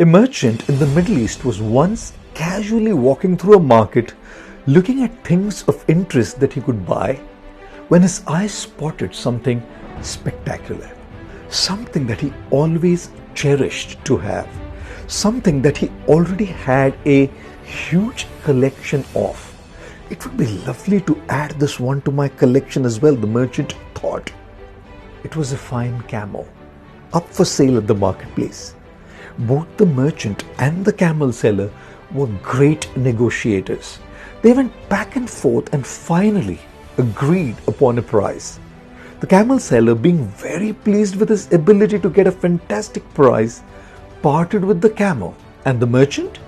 A merchant in the Middle East was once casually walking through a market looking at things of interest that he could buy when his eyes spotted something spectacular, something that he always cherished to have, something that he already had a huge collection of. It would be lovely to add this one to my collection as well, the merchant thought. It was a fine camel, up for sale at the marketplace. Both the merchant and the camel seller were great negotiators. They went back and forth and finally agreed upon a price. The camel seller, being very pleased with his ability to get a fantastic price, parted with the camel. And the merchant?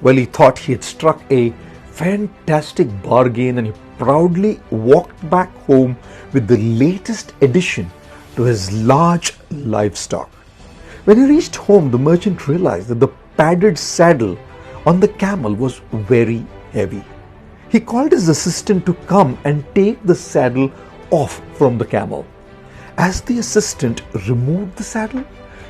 Well, he thought he had struck a fantastic bargain and he proudly walked back home with the latest addition to his large livestock. When he reached home, the merchant realized that the padded saddle on the camel was very heavy. He called his assistant to come and take the saddle off from the camel. As the assistant removed the saddle,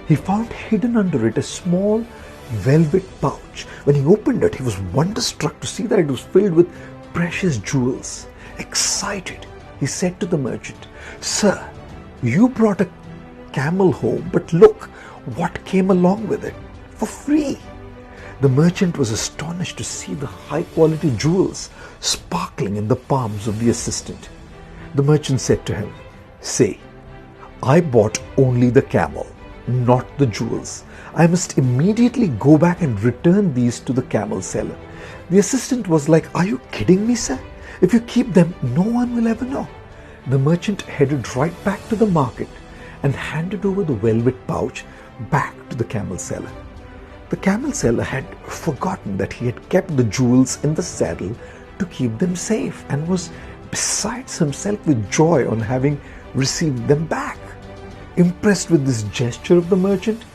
he found hidden under it a small velvet pouch. When he opened it, he was wonderstruck to see that it was filled with precious jewels. Excited, he said to the merchant, "Sir, you brought a camel home, but look what came along with it, for free." The merchant was astonished to see the high-quality jewels sparkling in the palms of the assistant. The merchant said to him, "Say, I bought only the camel, not the jewels. I must immediately go back and return these to the camel seller." The assistant was like, "Are you kidding me, sir? If you keep them, no one will ever know." The merchant headed right back to the market and handed over the velvet pouch back to the camel seller. The camel seller had forgotten that he had kept the jewels in the saddle to keep them safe and was besides himself with joy on having received them back. Impressed with this gesture of the merchant,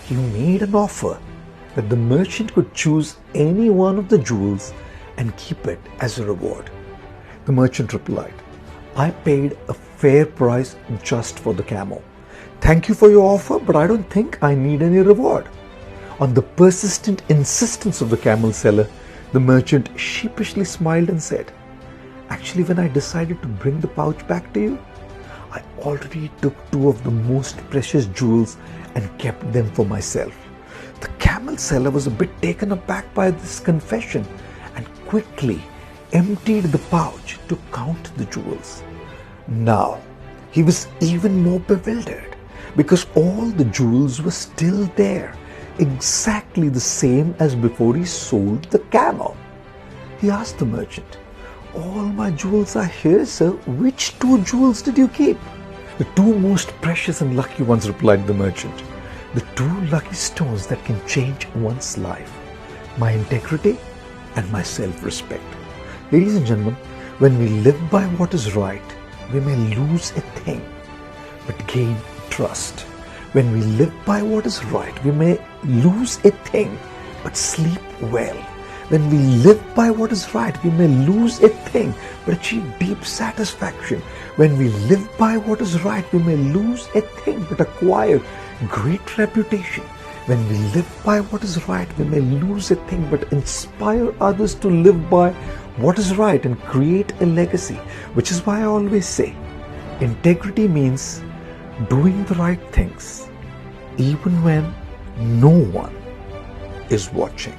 he made an offer that the merchant could choose any one of the jewels and keep it as a reward. The merchant replied, "I paid a fair price just for the camel. Thank you for your offer, but I don't think I need any reward." On the persistent insistence of the camel seller, the merchant sheepishly smiled and said, "Actually, when I decided to bring the pouch back to you, I already took two of the most precious jewels and kept them for myself." The camel seller was a bit taken aback by this confession and quickly emptied the pouch to count the jewels. Now, he was even more bewildered because all the jewels were still there, exactly the same as before he sold the camel. He asked the merchant, "All my jewels are here, sir. Which two jewels did you keep?" "The two most precious and lucky ones," replied the merchant. "The two lucky stones that can change one's life. My integrity and my self-respect." Ladies and gentlemen, when we live by what is right, we may lose a thing, but gain trust. When we live by what is right, we may lose a thing, but sleep well. When we live by what is right, we may lose a thing, but achieve deep satisfaction. When we live by what is right, we may lose a thing, but acquire great reputation. When we live by what is right, we may lose a thing, but inspire others to live by what is right and create a legacy. Which is why I always say, integrity means doing the right things, even when no one is watching.